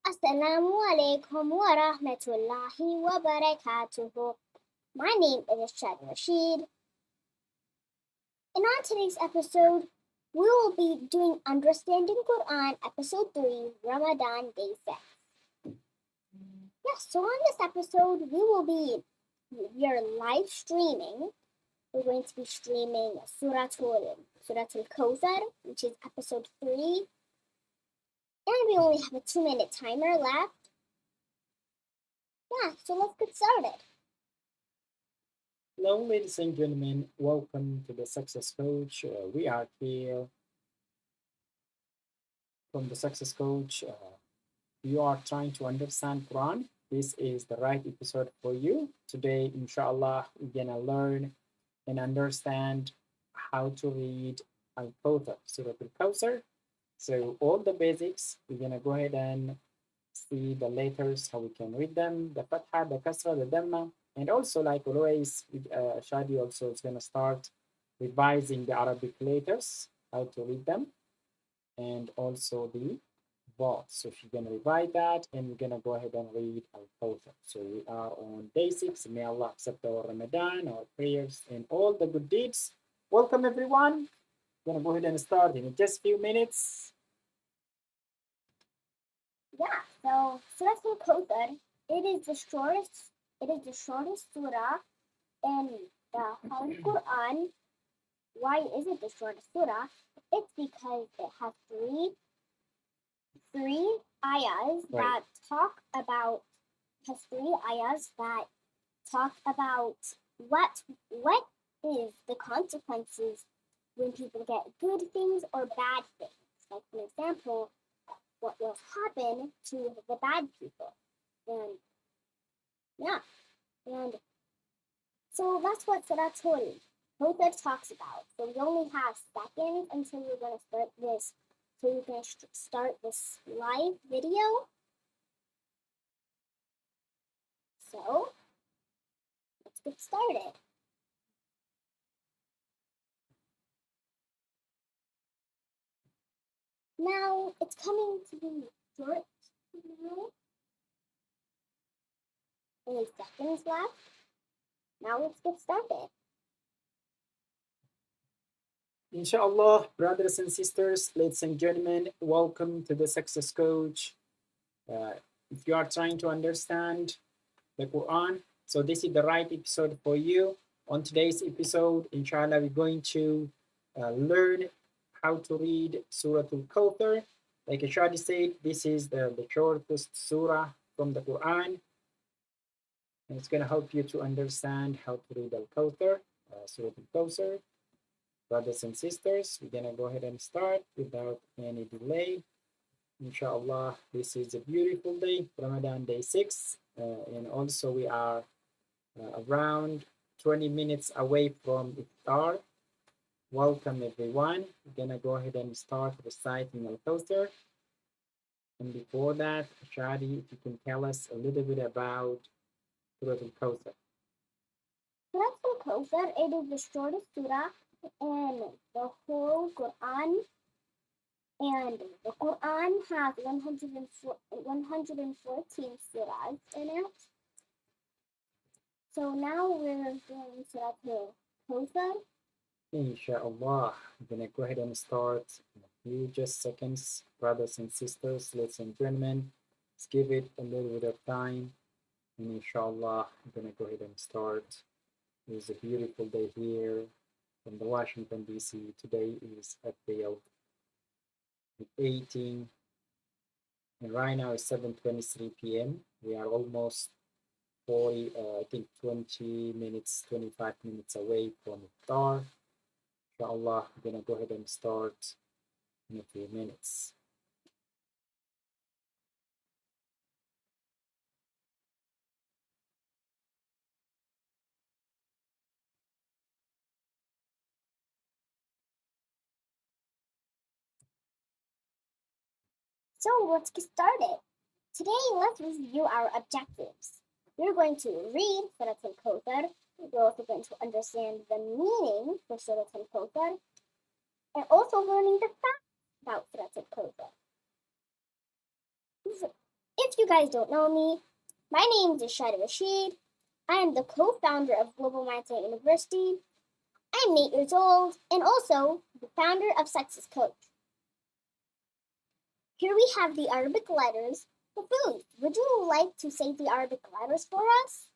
Assalamu alaikum wa rahmatullahi wa barakatuhu. My name is Shad Rashid. And on today's episode, we will be doing Understanding Quran, Episode 3, Ramadan, Day 6. So on this episode, we are live streaming. We're going to be streaming Surah Al-Kawthar, which is Episode 3. And we only have a 2-minute timer left. So let's get started. Hello, ladies and gentlemen. Welcome to the Success Coach. We are here from the Success Coach. You are trying to understand Quran. This is the right episode for you. Today, inshallah, we're gonna learn and understand how to read Al-Kawthar, Surah Al-Kawthar. So all the basics, we're gonna go ahead and see the letters, how we can read them, the Fatha, the Kasra, the Dhamma, and also like always, Shadi also is gonna start revising the Arabic letters, how to read them, and also the vault. So she's gonna revise that, and we're gonna go ahead and read Al-Kawthar. So we are on day 6. May Allah accept our Ramadan, our prayers, and all the good deeds. Welcome everyone. We're gonna go ahead and start in just a few minutes. So Surah Al-Kawthar, it is the shortest surah in the Holy Quran. Why is it the shortest surah? It's because it has three ayahs that talk about what is the consequences when people get good things or bad things. Like for example, what will happen to the bad people. And so that's what Surah Al-Kawthar talks about. So we only have seconds until we're going to start this. So we're going to start this live video. So let's get started. Now it's coming to be short now. Only seconds left. Now let's get started. Inshallah, brothers and sisters, ladies and gentlemen, welcome to the Success Coach. If you are trying to understand the Quran, so this is the right episode for you. On today's episode, inshallah, we're going to learn how to read Surah Al-Kawthar. Like Ashadi said, this is the shortest surah from the Quran. And it's going to help you to understand how to read Al-Kawthar, Surah Al-Kawthar. Brothers and sisters, we're going to go ahead and start without any delay. Inshallah, this is a beautiful day, Ramadan day 6. And also we are around 20 minutes away from Iftar. Welcome everyone. We're going to go ahead and start reciting Al-Kawthar. And before that, Shadi, if you can tell us a little bit about Surah Al-Kawthar. Surah Al-Kawthar, it is the shortest surah in the whole Quran. And the Quran has 114 surahs in it. So now we're doing Surah Al-Kawthar. Inshallah, I'm going to go ahead and start in a few just seconds. Brothers and sisters, ladies and gentlemen, let's give it a little bit of time. And inshallah, I'm going to go ahead and start. It's a beautiful day here in the Washington, D.C. Today is April 18, and right now it's 7:23 p.m. We are almost 20 minutes, 25 minutes away from Iftar. Inshallah, we're going to go ahead and start in a few minutes. So let's get started. Today, let's review our objectives. We're going to read Surah Al-Kawthar. We're also going to understand the meaning for Surah Al-Kawthar, and also learning the facts about Surah Al-Kawthar. you guys don't know me, my name is Rashad Rashid. I am the co-founder of Global Mindset University. I'm 8 years old and also the founder of Success Coach. Here we have the Arabic letters for food. Would you like to say the Arabic letters for us?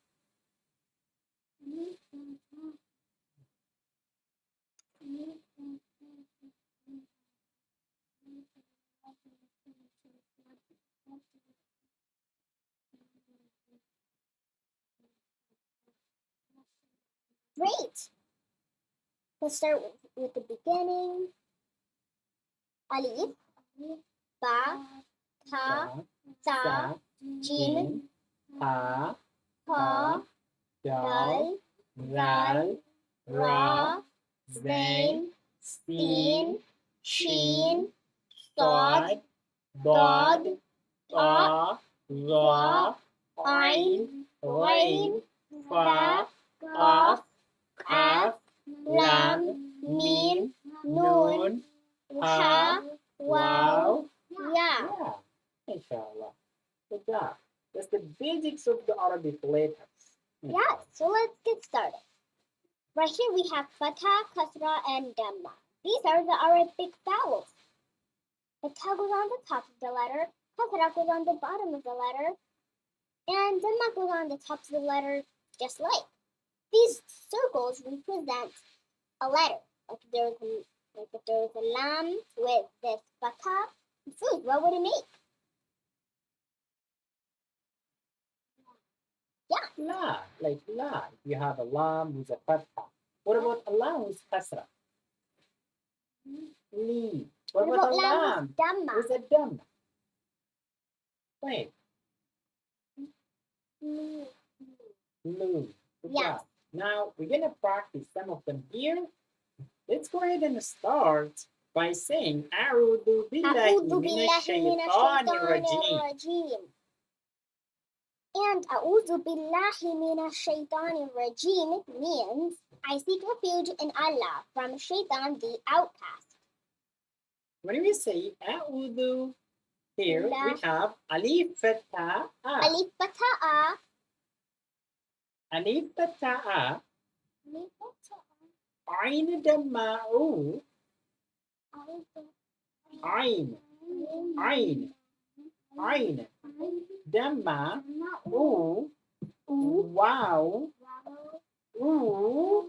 Great. Let's start with the beginning. Alif, Ba, Ta, Sa, Jim, Ha, Ha, Dal, Dal, Ra, Zain, Sin, Sheen, Sod, Dod, Ta, Ra, Ain, Rain, Fa, Qaf, Kaf, Lam, Mim, Noon, Ha, Waw, Ya. Yeah, inshallah. Good job. That's the basics of the Arabic letters. Yeah, so let's get started. Right here we have Fatha, Kasra, and Dhamma. These are the Arabic vowels. Fatha goes on the top of the letter, Kasra goes on the bottom of the letter, and Dhamma goes on the top of the letter, just like. These circles represent a letter. Like if there was a lamb with this Fatha food, what would it make? Yeah. La, like la. You have a lam with a fatha. What about a lam with kasra? Li. What about a lam Dhamma? with a dam? Wait. Lu. Lu. Good Yes. job. Now we're gonna practice some of them here. Let's go ahead and start by saying A'udhu billahi أعوذ minash بالله من shaytanir الشيطان rajim. الرجيم. And أعوذ بالله من الشيطان الرجيم means I seek refuge in Allah from Shaitan the outcast. When we say A'udhu, here La. we have alif fatha a. Alif Fatha Alif fatha a. Alif Fatha Ain damma u. Ain. Ain. Ain. Damma u. Wow. U.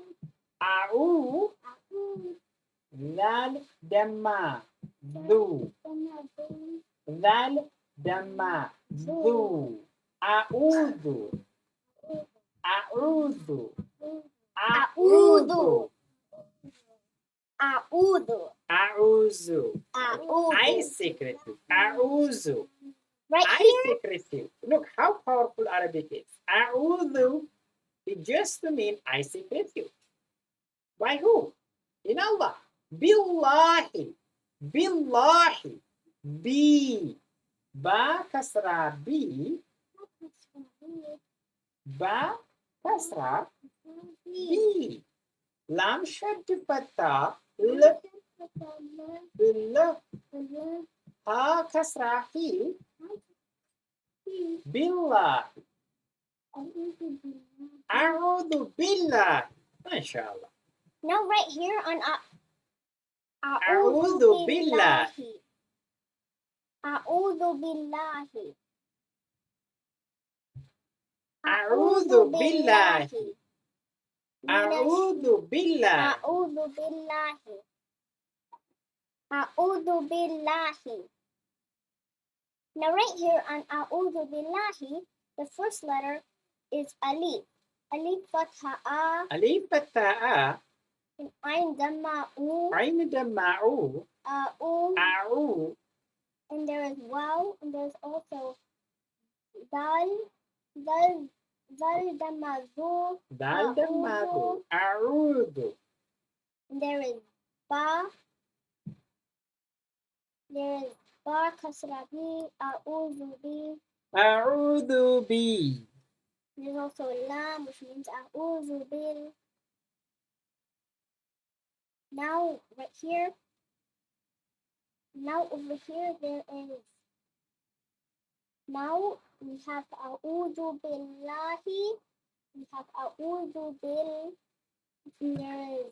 Au. Dal damma du. Dal damma du. A'udhu. A'udhu. A'udhu. A'udhu. A'udhu. A'udhu. I seek refuge. A'udhu. Right I here, seek refuge. Look how powerful Arabic is. A'udhu is just to mean I seek refuge. By who? In Allah. Billahi. Billahi. B. Ba kasra B. Ba kasra B. Lam shad fatha L. L. Ha kasra Hi. Billahi. A'udhu billahi. MashaAllah. now right here on A'udhu billahi. A'udhu billahi. A'udhu billahi. A'udhu billahi. A'udhu billahi. A'udhu billahi. Now right here on A'udhu billahi, the first letter is Alif. Alif Fatha A. Alif fatha a. And Ain Dhamma U. Ain damma u. U. A'u. And there is Waw. And there's also Dal. Dal Dhamma Zu. Dal damma du. A'udhu. And there is Ba. There is Ba Kasra B. A'udhu B. A'udhu bi. There's also Lam, which means A'udhu bil. Now, right here, now over here, there is Now we have A'udhu Billahi. We have A'udhu Bil. There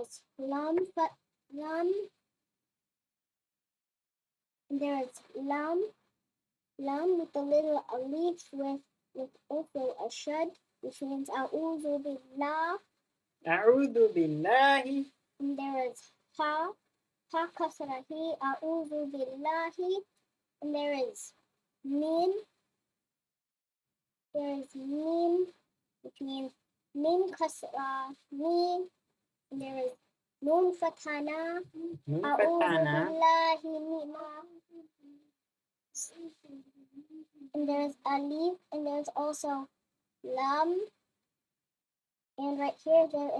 is Lam. There is Lam with a little alif with also a shad, which means A'udhu Billah. A'udhu billahi. And there is Ha kasrahi, A'udhu Billahi. And there is Mim. There is Mim, which means Mim kasra, Mim. And there is Nun Fatana, A'udhu Billahi Mimma. And there's Alif, and there's also Lam. And right here there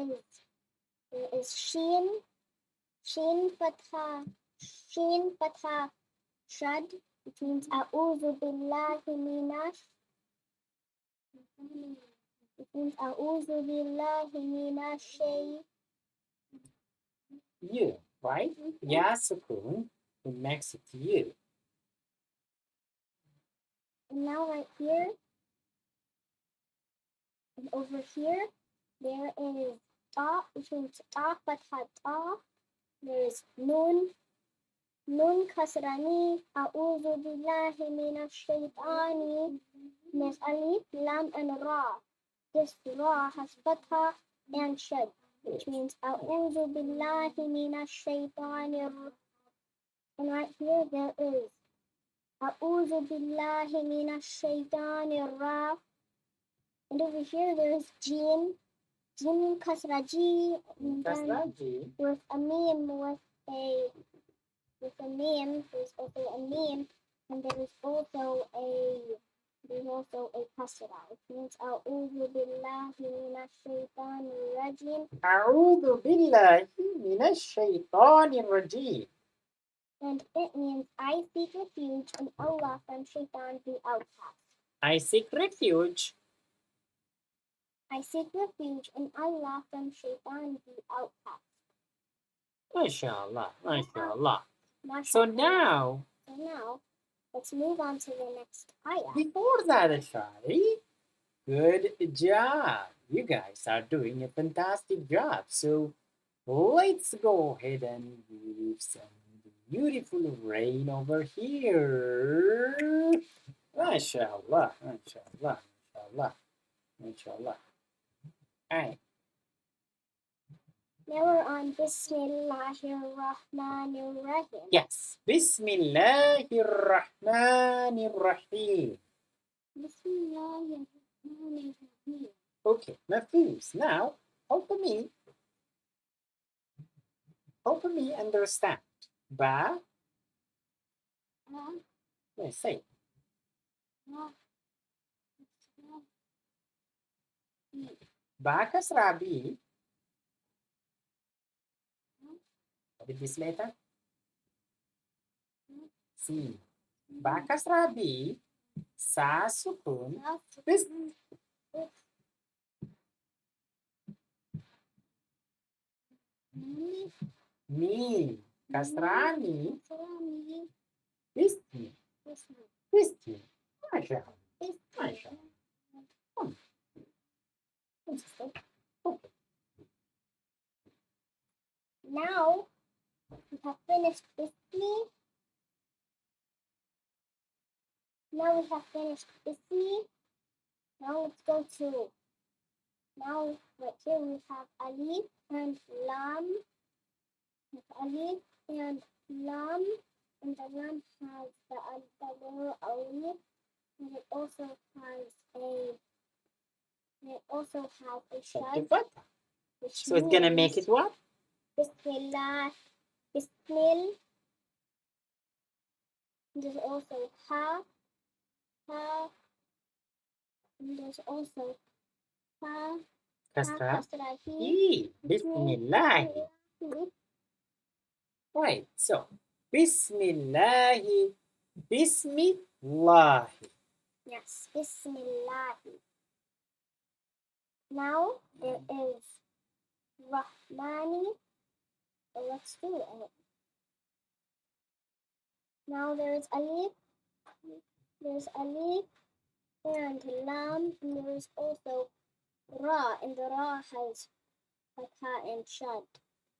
is Shin Fatha, Shad, which means A'udhu Billahi Minash. It means A'udhu Billahi Minash. You, right? Ya sukun, it makes it you. And now right here, and over here, there is Ta, which means Ta Fatha Ta. There is Nun Kasrani, A'udhu Billahi Minash Shaitani. There's Alif, Lam, and Ra. This Ra has Fatha and Shad, which means A'udhu Billahi Minash Shaitani. And right here there is A'udhu Billahi Minash Shaitani Ra. And over here there is Jin Kasra Ji, with a meme with a meme. There's also a meme, and there's also a kasra, which means A'udhu Billahi Minash Shaitanir Rajim. A'udhu Billahi Minash Shaitanir Rajim. And it means I seek refuge in Allah from Shaitan the outcast. I seek refuge. I seek refuge in Allah from Shaitan the outcast. MashaAllah, MashaAllah. So now, let's move on to the next ayah. Before that, Ashari, good job. You guys are doing a fantastic job. So let's go ahead and leave some beautiful rain over here. MashaAllah, MashaAllah, MashaAllah, MashaAllah. All right. Now we're on Bismillahirrahmanirrahim. Yes. Bismillahirrahmanirrahim. Bismillahirrahmanirrahim. Okay, Nafis. Now, help me understand. Ba. Yes, say. Ba kasra bi. Read this later. C. Ba kasra bi. Sa sukun. Bis. Mi. Kasra mi. Bismi. Bismi. MashaAllah. MashaAllah. Okay. Now we have finished Bismi. Now let's go to, now right here we have Alif and Lam. Alif and Lam, and the Lam has the little Alif, and it also has a shad. So it's gonna make it what? Bismillah. Bismil. There's also Ha. And there's also Ha. Kasra. Bismillah. Right. So Bismillahi. Bismillah. Yes. Bismillah. Now there is Rahmani. So let's do it. Now there is Alif, there's alif and lam, and there's also ra, and the ra has fatha and shad,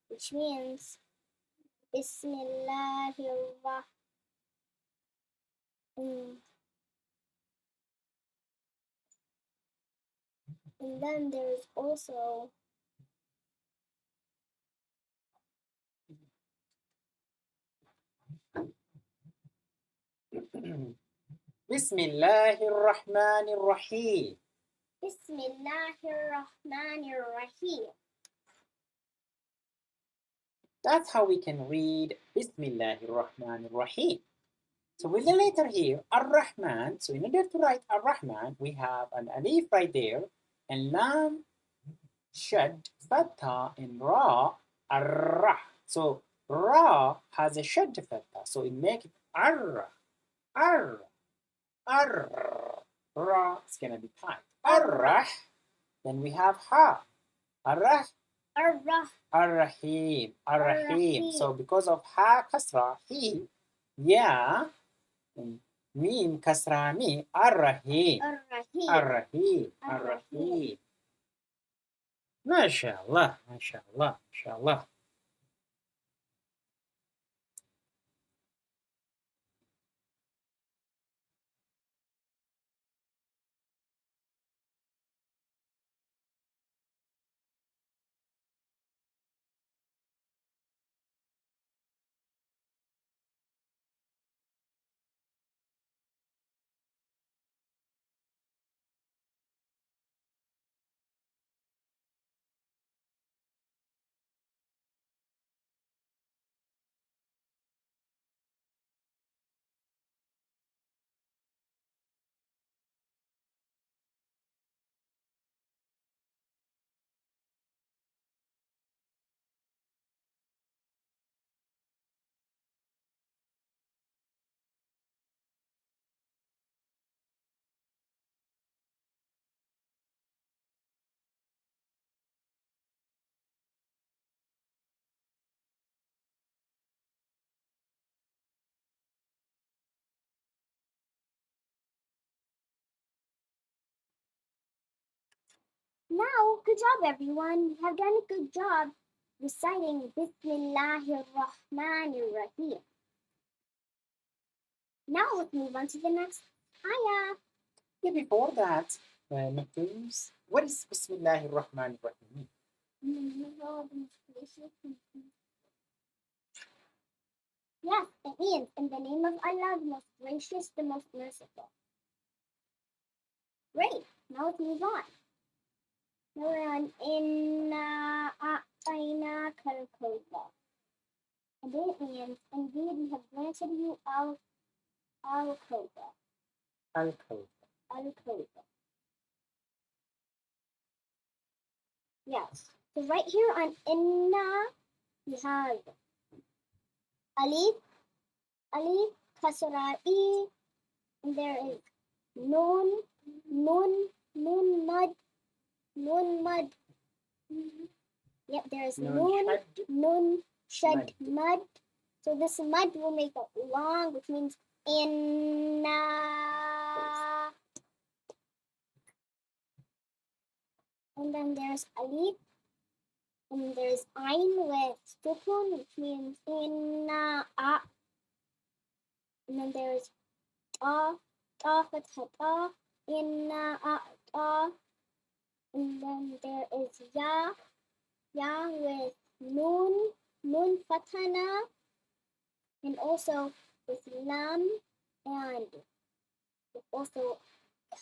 which means Bismillahirrahmanirrahim. And then there's also Bismillahirrahmanirrahim. Bismillahirrahmanirrahim. That's how we can read Bismillahirrahmanirrahim. So with the letter here, Ar-Rahman, so in order to write Ar-Rahman, we have an alif right there, and lam, shad, fatha, and ra, ar-rah. So ra has a shad fatha, so it makes it ar, ar, ar. Ra is gonna be tight. Ar-rah. Then we have ha. Ar-rah. Ar-rah. Ar-rahim. Ar-rahim. So because of ha kasra, he, yeah, mim kasra mi, ar-rahim. Ar-rahim. Ar-rahim. Ar-rahim. MashaAllah, MashaAllah, MashaAllah. Now, good job, everyone. You have done a good job reciting Bismillahirrahmanirrahim. Now let's move on to the next ayah. Yeah, before that, Matheus, what is Bismillahirrahmanirrahim? Yes, it means in the name of Allah, the most gracious, the most merciful. Great. Now let's move on. Now we're on Inna A'tainaka al-Kawthar. And it means, indeed, we have granted you al-Kawthar. Al-Kawthar. Al-Kawthar. Yes. So right here on Inna, we have alif, kasra, e, and there is nun, mud. Yep, there is nun, shad, mud. So this mud will make it long, which means inna. And then there's alif, and there's ain with sukun, which means inna a. And then there's ta fatha ta, inna a ta. And then there is ya with nun fathana, and also with lam, and also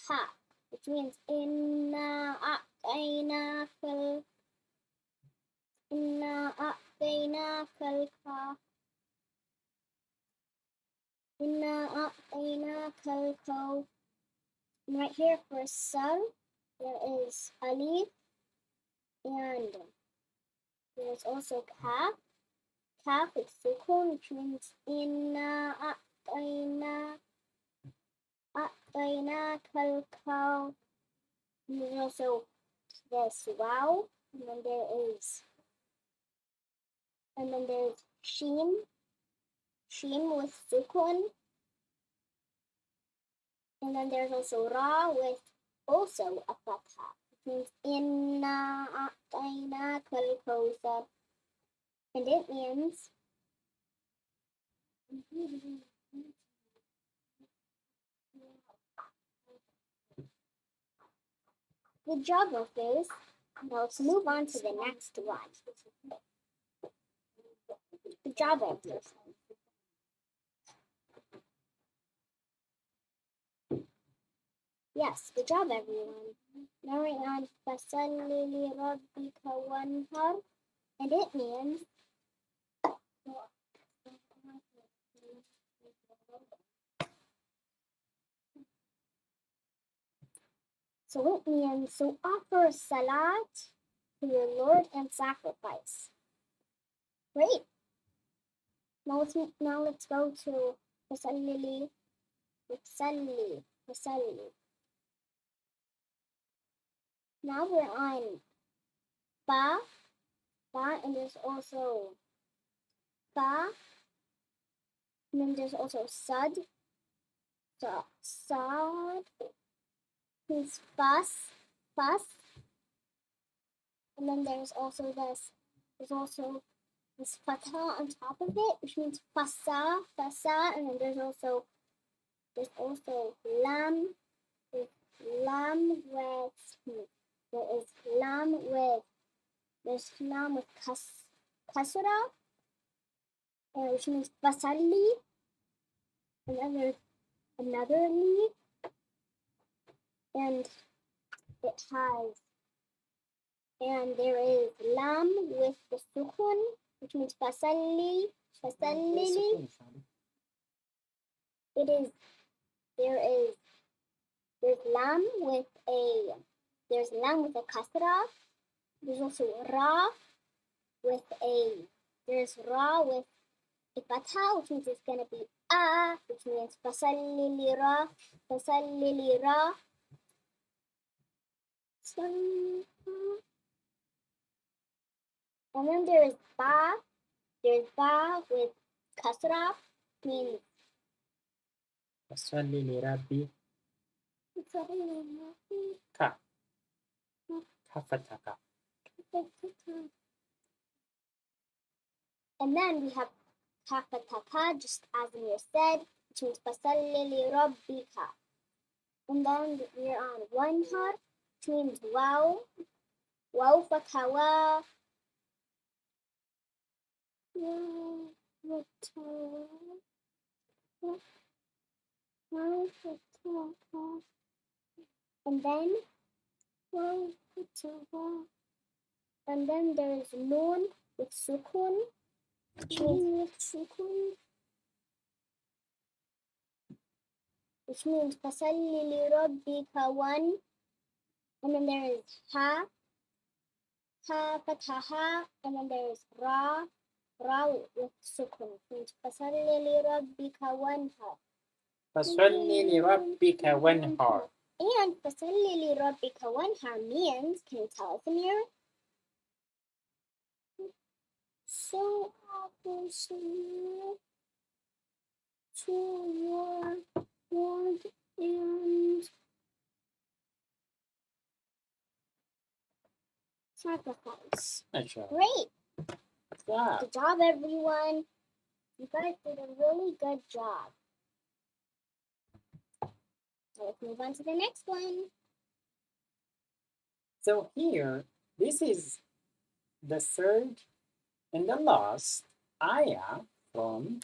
ha, which means inna a'tainaka al-ka. And right here for sun, there is alif, and there's also kaf with sukun, which means inna a'tainaka al-ka. And there's also this wow, and then there's sheen with sukun, And then there's also ra with also a fatha. It means inna a'tainaka al-kawthar. And it means good job, Rufus. Now let's move on to the next one. Good job, Rufus. Yes, good job, everyone. Now we're on Fasalli li Rabbika wanhar, and it means offer salat to your Lord and sacrifice. Great. Now let's go to Fasalli. Now we're on Ba, and there's also Ba, and then there's also Sad. So Sad means fuss, and then there's also this fatha on top of it, which means fasa, and then there's also lam with kasra, which means fasalli, and then there's another li, and there is lam with the sukun, which means fasalli. There's lam with a kasra. There's also ra with a fatha, which means it's gonna be a, which means fasalli li ra. And then there's ba with kasra, means Fasalli li Rabbi ka. Kafataka. And then we have kafataka, just as Amir said, which means fasalli li rabbika. And then we're on wanhar, which means wow fakawa. And then there's noon with sukun, which means fasalli li rabbika wan. And then there is ha fataha, and then there is ra with sukun, which means fasalli li rabbika wanhar. Fasalli li Rabbika wanhar. And fasalli li rabbika wanhar means, can you tell us, Amir? So obviously to your Lord and sacrifice. Great. Yeah. Good job, everyone. You guys did a really good job. So let's move on to the next one. So here, this is the third and the last ayah from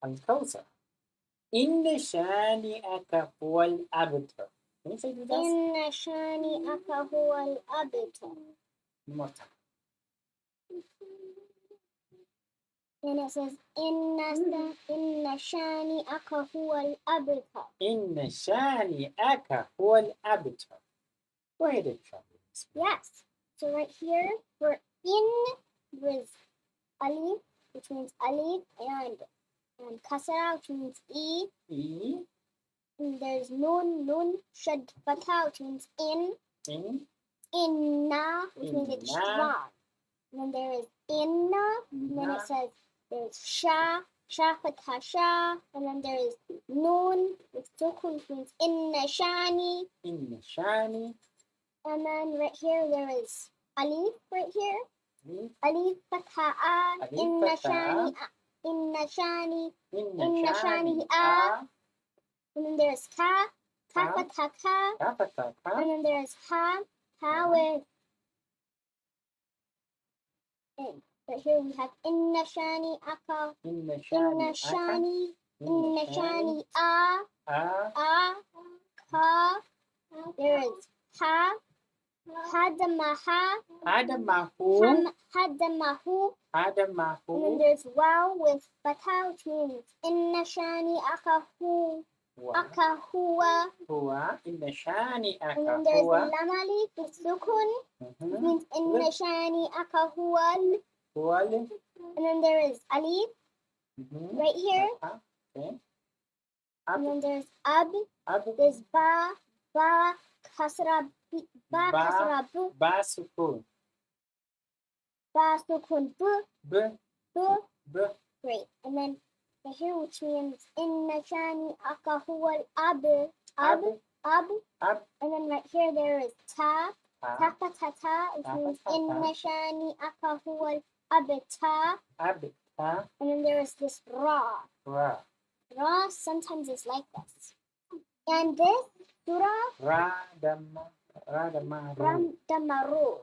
Al-Kawthar. Inna shani'aka huwal abtar. Can you say it with us? Inna shani'aka huwal abtar. One more time. And it says, Inna shani'aka huwal abtar. Inna shani'aka huwal abtar. Go ahead and try this. Yes. So right here, we're in with alif, which means alif, and kasra, which means e. And there's nun, shad fatha, which means in. Inna, which means it's strong. And then there is inna, and then it says there's sha, Sha fatha sha. And then there is noon with sukun, which means inna shani. Inna shani. And then right here there is alif right here. Alif. Alif fatha a. Alif Inna fatha shani. Inna shani a. And then there's ka. Ka fatha ka. Ka fatha ka. And then there's ha. Ha with. And right here we have inna shani aka. Inna Inna shani shani. Inna shani a. A. Ka. There is ha. Hadamaha. Hadamahu. Hadamahu. And then Hadamahu. there's wow with fatha, which means inna shani akahu. Akahuwa. Huwa. Inna shani And then there's akahuwa. lamali with sukun, which means inna shani akahuwal. Huwal. And then there is alif right here. Okay. And then there's ab. Ab. There's ba. Ba kasra. Ba kasra bu. Ba sukun. Ba sukun bu. B. Bu. B. Great. And then right here, which means inna shani akahuwal ab. Ab. Ab. Ab. And then right here there is ta. Ta. Ta ta ta, which means inna shani akahuwal abta. Ab. Ta. And then there is this ra. Ra. Ra sometimes is like this. And this surah Radamaru. Ramdamaru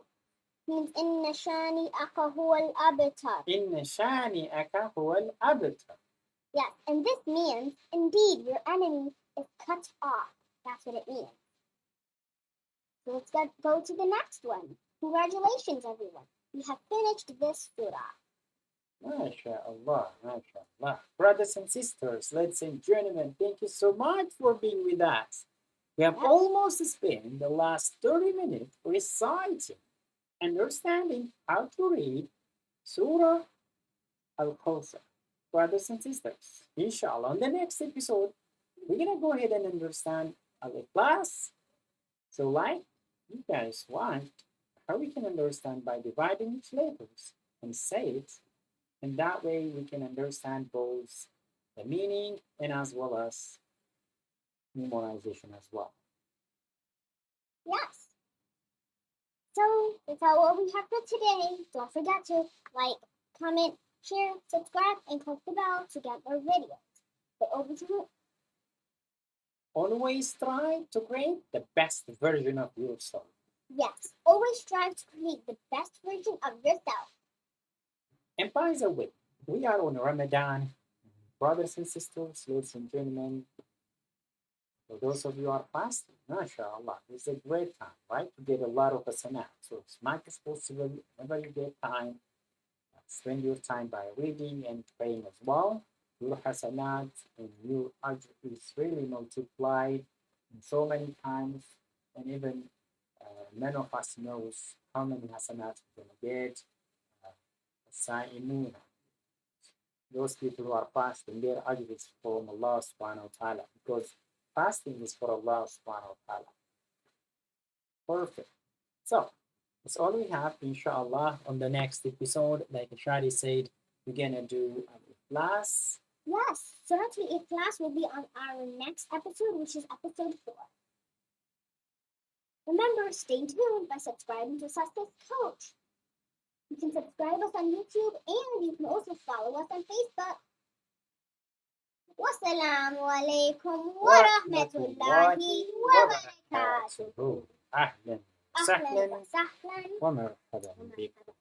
means inna shani akahuwal abtar. Inna shani akahuwal abtar. Yes, and this means indeed your enemy is cut off. That's what it means. So let's go to the next one. Congratulations, everyone. We have finished this surah. MashaAllah, MashaAllah. Brothers and sisters, ladies and gentlemen, thank you so much for being with us. We have almost spent the last 30 minutes reciting, understanding how to read Surah Al-Kawthar. Brothers and sisters, inshallah, on the next episode, we're going to go ahead and understand Al-Ikhlas. So like you guys want, how we can understand by dividing each letters and say it, and that way we can understand both the meaning and as well as memorization as well. Yes. So that's all what we have for today. Don't forget to like, comment, share, subscribe, and click the bell to get more videos. But over to you. Always try to create the best version of yourself. Yes, always strive to create the best version of yourself. And by the way, we are on Ramadan. Brothers and sisters, ladies and gentlemen, for those of you who are fasting, mashallah, it's a great time, right? To get a lot of hasanat. So as much as possible, whenever you get time, spend your time by reading and praying as well. Your hasanat and your ajr is really multiplied so many times, and even none of us knows how many hasanat we're going to get. Those people who are fasting, their ajr is from Allah subhanahu wa ta'ala, because fasting is for Allah subhanahu wa ta'ala. Perfect. So that's all we have, inshallah. On the next episode, like Shadi said, we're gonna do Al-Ikhlas. Yes, Surah Al-Ikhlas will be on our next episode, which is episode 4. Remember, stay tuned by subscribing to Success Coach. You can subscribe us on YouTube, and you can also follow us on Facebook. Wassalamu alaikum wa rahmatullahi wa barakatuh. أهلا أهلا وسهلا وسهلا ومرحبا بكم.